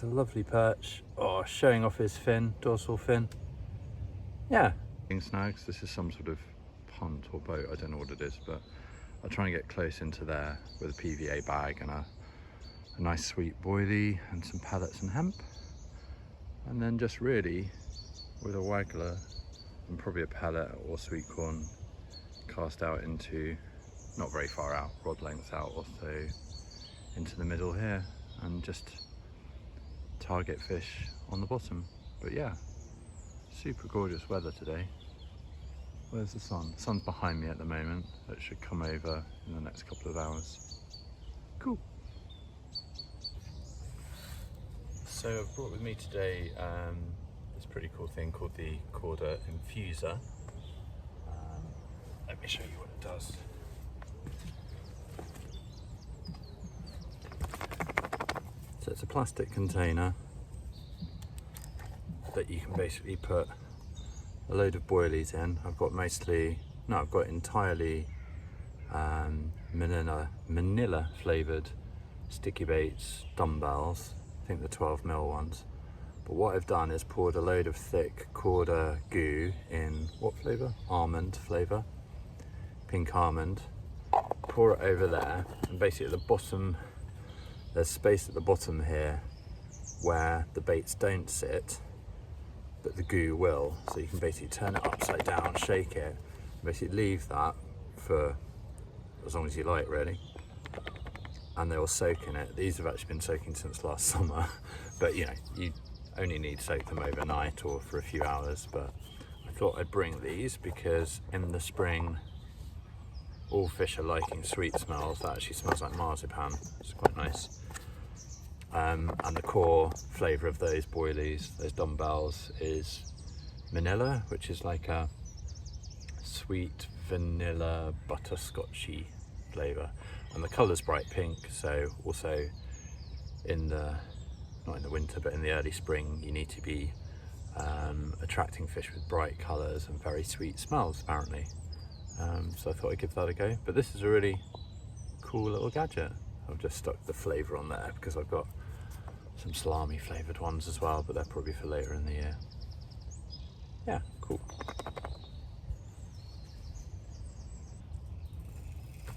There's a lovely perch. Oh, showing off his fin, dorsal fin. Yeah. Snags, this is some sort of punt or boat, I don't know what it is, but I'll try and get close into there with a PVA bag and a nice sweet boilie and some pellets and hemp. And then just really, with a waggler and probably a pellet or sweetcorn, cast out into, not very far out, rod length out or so, into the middle here, and just target fish on the bottom. But yeah, super gorgeous weather today. Where's the sun? The sun's behind me at the moment. It should come over in the next couple of hours. Cool. So I've brought with me today this pretty cool thing called the Korda Infuza. Let me show you what it does. So it's a plastic container that you can basically put a load of boilies in. I've got entirely manila flavoured sticky baits, dumbbells, I think the 12mm ones. But what I've done is poured a load of thick Korda Goo in what flavour? Almond flavour, pink almond. Pour it over there, and basically at the bottom, there's space at the bottom here where the baits don't sit, but the goo will. So you can basically turn it upside down, shake it, basically leave that for as long as you like really, and they will soak in it. These have actually been soaking since last summer, but you know, you only need to soak them overnight or for a few hours. But I thought I'd bring these because in the spring all fish are liking sweet smells. That actually smells like marzipan, it's quite nice. And the core flavour of those boilies, those dumbbells, is vanilla, which is like a sweet vanilla butterscotchy flavour. And the colour's bright pink, so also in the, not in the winter, but in the early spring, you need to be attracting fish with bright colours and very sweet smells, apparently. So I thought I'd give that a go. But this is a really cool little gadget. I've just stuck the flavour on there because I've got some salami flavoured ones as well, but they're probably for later in the year. Yeah, cool.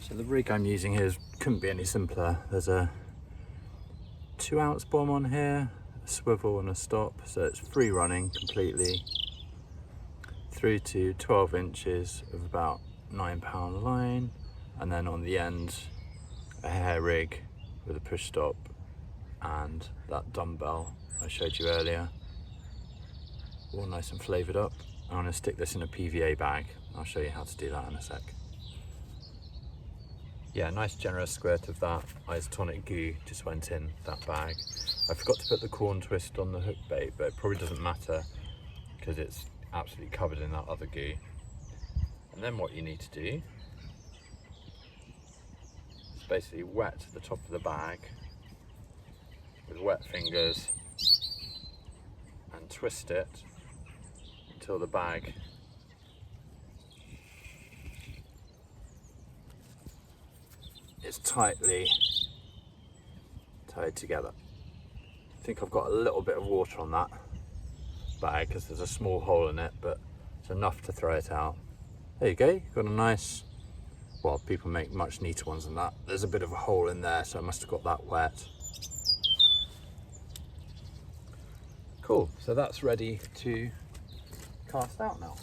So the rig I'm using here couldn't be any simpler. There's a 2-ounce bomb on here, a swivel and a stop, so it's free running completely through to 12 inches of about 9-pound line, and then on the end a hair rig with a push stop and that dumbbell I showed you earlier, all nice and flavoured up. I'm going to stick this in a PVA bag. I'll show you how to do that in a sec. Yeah, nice generous squirt of that isotonic goo just went in that bag. I forgot to put the corn twist on the hook bait, but it probably doesn't matter because it's absolutely covered in that other goo. And then what you need to do is basically wet the top of the bag with wet fingers and twist it until the bag is tightly tied together. I think I've got a little bit of water on that bag because there's a small hole in it, but it's enough to throw it out. There you go, you've got a nice, well, people make much neater ones than that. There's a bit of a hole in there, so I must have got that wet. Cool, so that's ready to cast out now.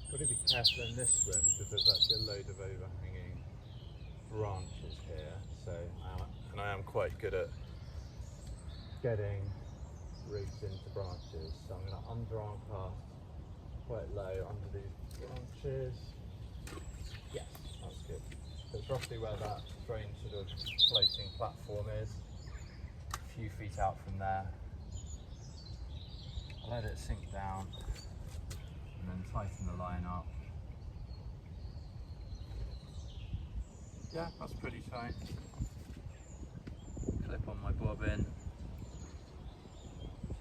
Got to be careful in this swim because there's actually a load of overhanging branches here, so I am quite good at getting rigs into branches, so I'm going to underarm cast quite low under these branches. Yes, that's good. So it's roughly where that strange sort of floating platform is, a few feet out from there. I'll let it sink down and then tighten the line up. Yeah, that's pretty tight. Clip on my bobbin,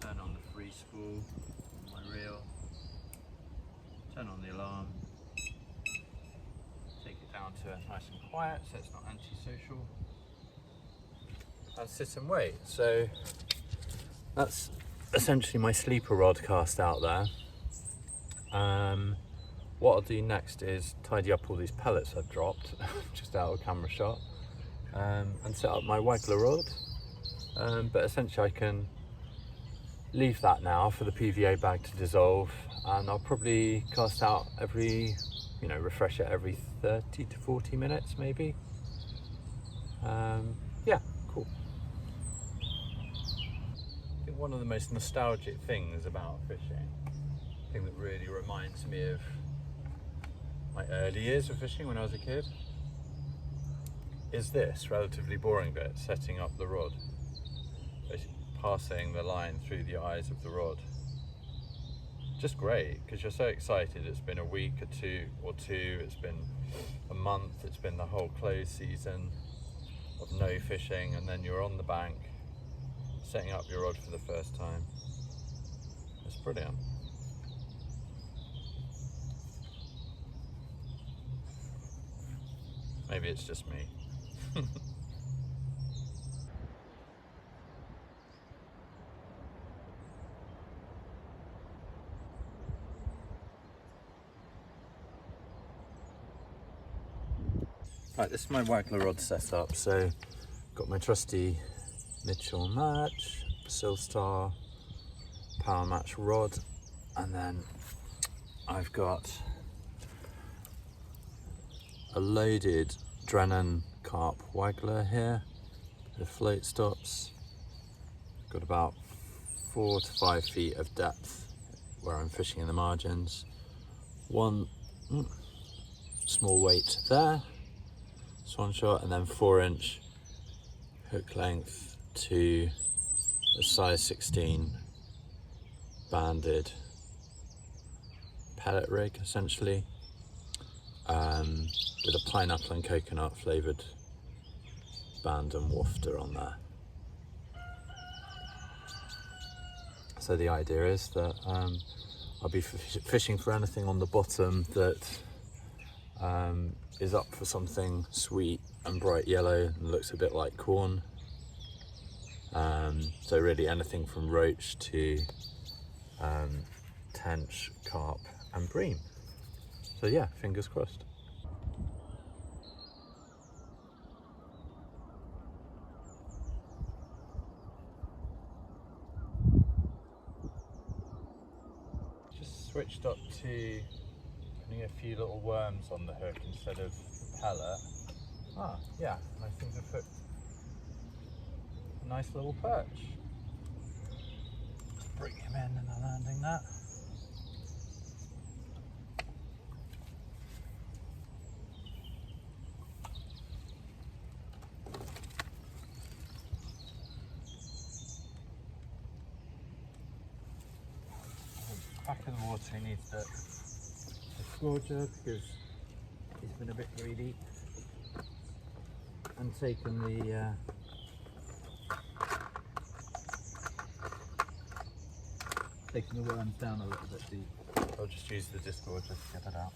turn on the free spool on my reel, turn on the alarm, down to nice and quiet so it's not antisocial, and sit and wait. So that's essentially my sleeper rod cast out there. What I'll do next is tidy up all these pellets I've dropped just out of camera shot, and set up my Waggler rod. But essentially I can leave that now for the PVA bag to dissolve, and I'll probably cast out every, refresh it every 30 to 40 minutes maybe. Yeah, cool. I think one of the most nostalgic things about fishing, the thing that really reminds me of my early years of fishing when I was a kid, is this relatively boring bit, setting up the rod. Basically passing the line through the eyes of the rod. Just great, because you're so excited. It's been a week or two, it's been a month, it's been the whole close season of no fishing, and then you're on the bank setting up your rod for the first time. It's brilliant. Maybe it's just me. Right, this is my Waggler rod setup. So, got my trusty Mitchell Match, Silstar Power Match rod, and then I've got a loaded Drennan Carp Waggler here, the float stops. Got about 4 to 5 feet of depth where I'm fishing in the margins. One small weight there, swan shot, and then 4-inch hook length to a size 16 banded pellet rig, essentially, with a pineapple and coconut flavoured band and wafter on there. So the idea is that I'll be fishing for anything on the bottom that is up for something sweet and bright yellow and looks a bit like corn. So really anything from roach to tench, carp and bream. So yeah, fingers crossed. Just switched up to putting a few little worms on the hook instead of the pellet. Ah, yeah, I think I've hooked a nice little perch. Just bring him in and a landing net. Back in the water, he needs the scourger because he's been a bit greedy and taken the worms down a little bit deep. I'll just use the discorder to get it out.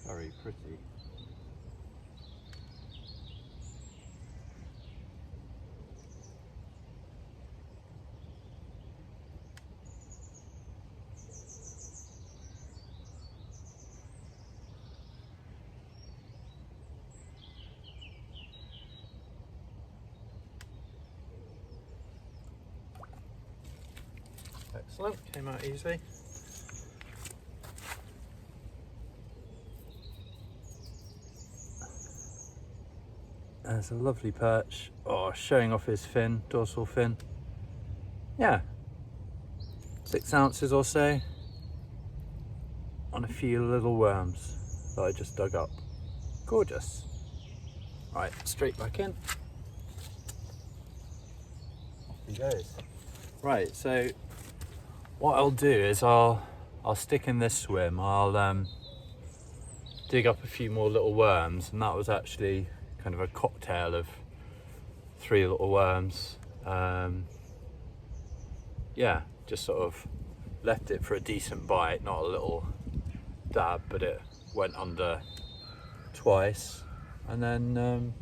Very pretty. Excellent, came out easy. There's a lovely perch, showing off his fin, dorsal fin. Yeah, 6 ounces or so on a few little worms that I just dug up. Gorgeous. Right, straight back in. Off he goes. Right, so what I'll do is I'll stick in this swim. I'll dig up a few more little worms, and that was actually kind of a cocktail of 3 little worms. Yeah, just sort of left it for a decent bite, not a little dab, but it went under twice, and then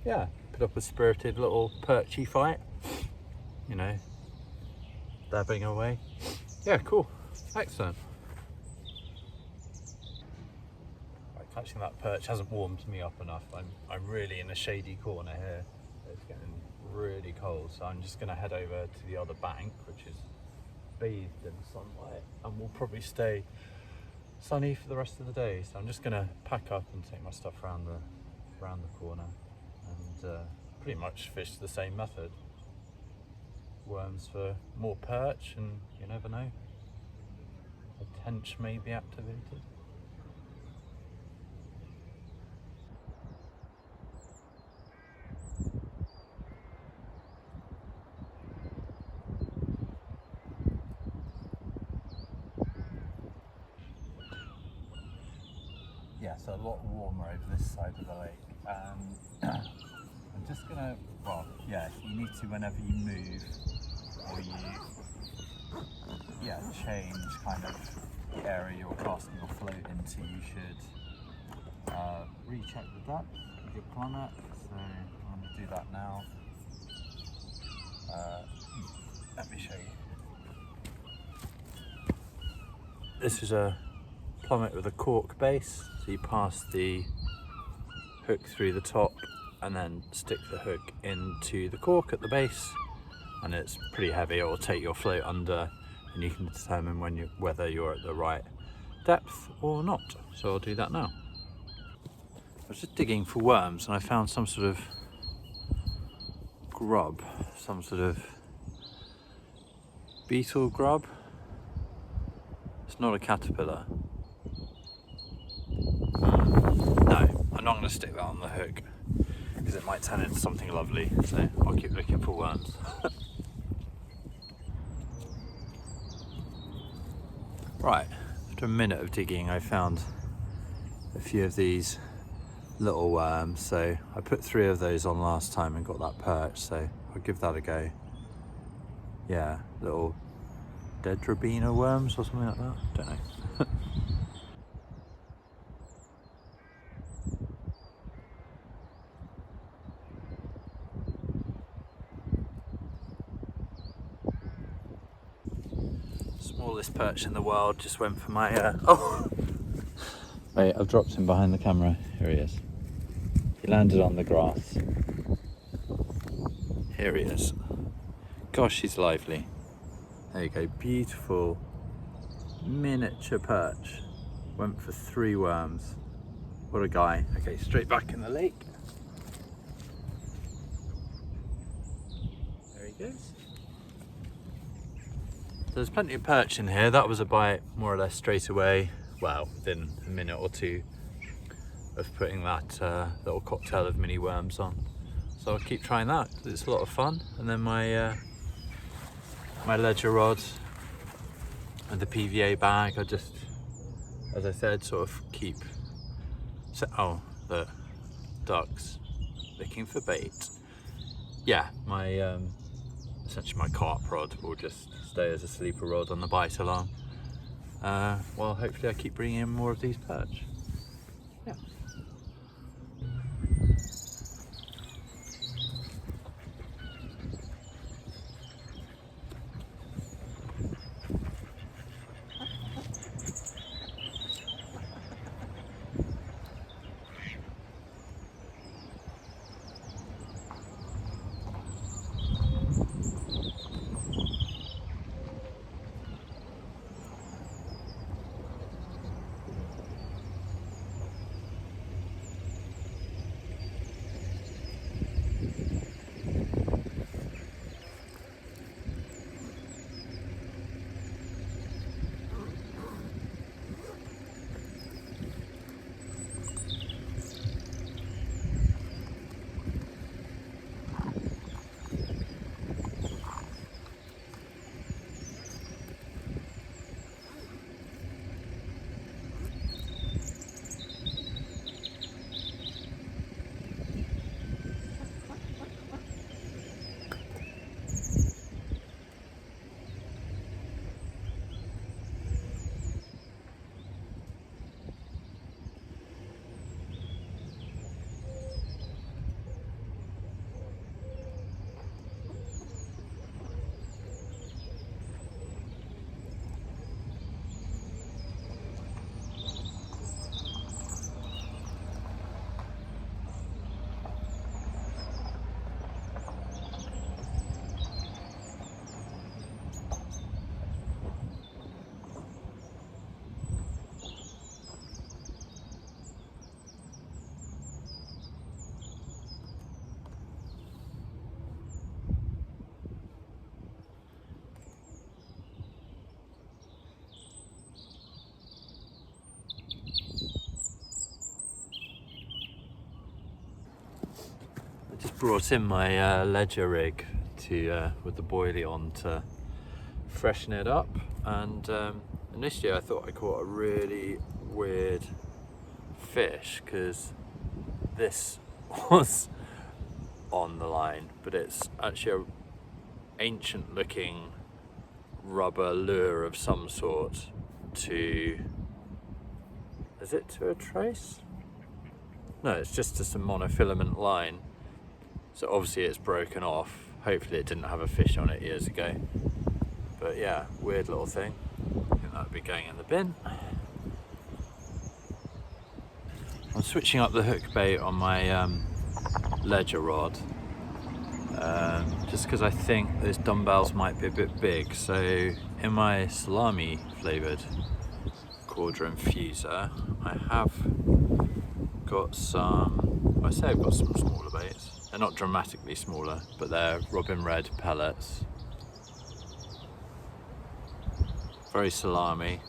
yeah, put up a spirited little perchy fight, you know, dabbing away. Yeah, cool, excellent. Right, catching that perch hasn't warmed me up enough. I'm really in a shady corner here. It's getting really cold, so I'm just going to head over to the other bank, which is bathed in sunlight, and we'll probably stay sunny for the rest of the day. So I'm just going to pack up and take my stuff around the corner, and pretty much fish the same method. Worms for more perch, and you never know, a tench may be activated. Yeah, so a lot warmer over this side of the lake. I'm just gonna, well, yeah, you need to, whenever you move or you, change kind of the area you're casting your float into, you should recheck the depth of your plummet. So I'm going to do that now. Let me show you. This is a plummet with a cork base, so you pass the hook through the top and then stick the hook into the cork at the base, and it's pretty heavy. It will take your float under, and you can determine whether you're at the right depth or not. So I'll do that now. I was just digging for worms and I found some sort of grub, some sort of beetle grub. It's not a caterpillar. No, I'm not going to stick that on the hook because it might turn into something lovely, so I'll keep looking for worms. Right, after a minute of digging I found a few of these little worms, so I put 3 of those on last time and got that perch, so I'll give that a go. Yeah, little Dedrabina worms or something like that, don't know. Smallest perch in the world just went for my oh wait, I've dropped him behind the camera. Here he is. He landed on the grass. Here he is. Gosh, he's lively. There you go, beautiful miniature perch. Went for 3 worms. What a guy. Okay, straight back in the lake. There he goes. There's plenty of perch in here. That was a bite more or less straight away. Well, within a minute or 2 of putting that little cocktail of mini worms on. So I'll keep trying that. It's a lot of fun. And then my my ledger rod and the PVA bag, I just, as I said, sort of keep. Oh, the ducks looking for bait. Yeah, my essentially my carp rod will just stay as a sleeper rod on the bite along. Well, hopefully I keep bringing in more of these perch. Yeah. brought in my ledger rig to with the boilie on to freshen it up, and initially I thought I caught a really weird fish because this was on the line, but it's actually a ancient looking rubber lure of some sort to, is it to a trace? No, it's just to some monofilament line. So obviously it's broken off. Hopefully it didn't have a fish on it years ago. But yeah, weird little thing. I think that would be going in the bin. I'm switching up the hook bait on my ledger rod. Just because I think those dumbbells might be a bit big. So in my salami flavoured Korda Infuza, I have got some, I say I've got some smaller baits. They're not dramatically smaller, but they're robin red pellets. Very salami.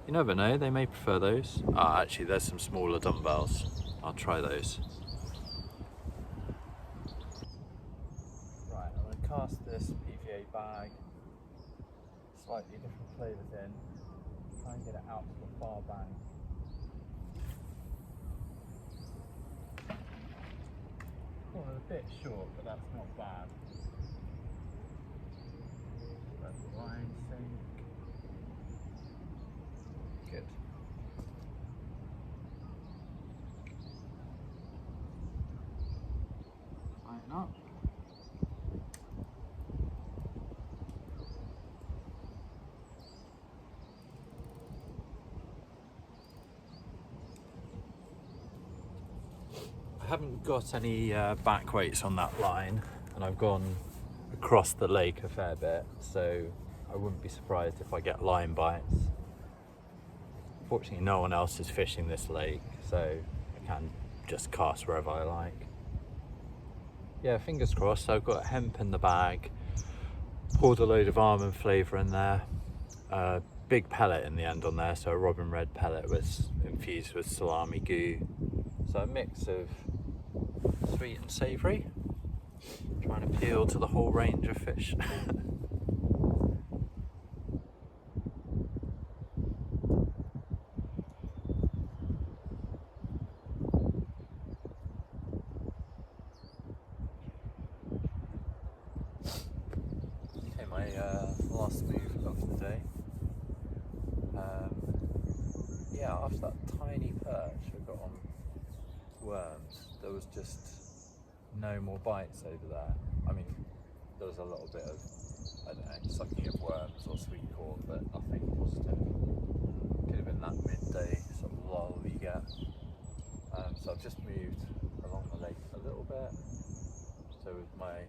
You never know, they may prefer those. Ah, actually there's some smaller dumbbells. I'll try those. Right, I'm going to cast this PVA bag, slightly different flavours in, try and get it out to the far bank. Well, a bit short, but that's not bad. Let the line sink. Good. Tighten up. I haven't got any back weights on that line, and I've gone across the lake a fair bit, so I wouldn't be surprised if I get line bites. Fortunately, no one else is fishing this lake, so I can just cast wherever I like. Yeah, fingers crossed. I've got hemp in the bag, poured a load of almond flavour in there, big pellet in the end on there, so a robin red pellet was infused with salami goo. So a mix of sweet and savoury, trying to appeal to the whole range of fish. Okay, my last move of the day. Yeah, after that tiny perch I got on worms, there was just no more bites over there. I mean, there was a little bit of, I don't know, sucking of worms or sweetcorn, but nothing positive. Could have been that midday sort of lull you get. So I've just moved along the lake a little bit. So with my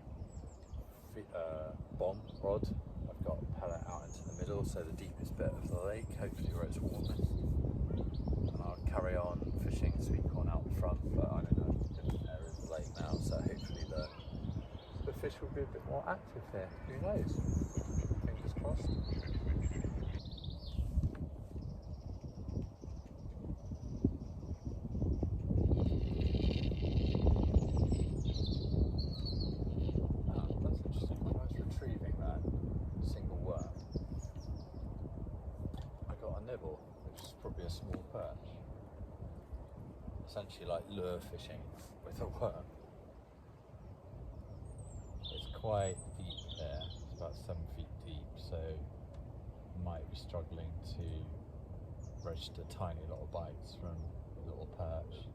bomb rod, I've got a pellet out into the middle, so the deepest bit of the lake, hopefully where it's warmest. And I'll carry on fishing sweetcorn out the front, but I don't know, different areas of the lake now, so hopefully the fish will be a bit more active here. Who knows? Fingers crossed. Probably a small perch. Essentially like lure fishing with a worm. It's quite deep there, it's about 7 feet deep, so I might be struggling to register tiny little bites from a little perch.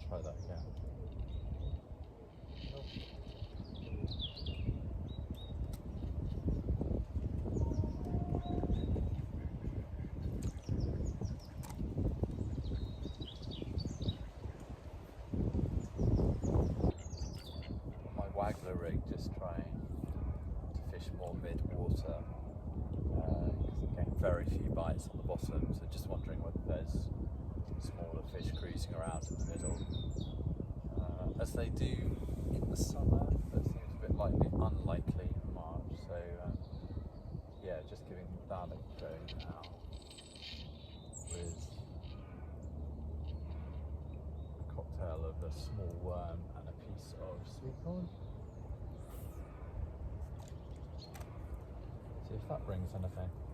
Try that again. Waggler rig, just trying to fish more mid-water, getting very few bites on the bottom, so just wondering whether there's smaller fish cruising around in the middle, as they do in the summer, but it seems a bit unlikely in March, so yeah, just giving that a go now with a cocktail cocktail of a small worm and a piece of sweetcorn. See if that brings anything.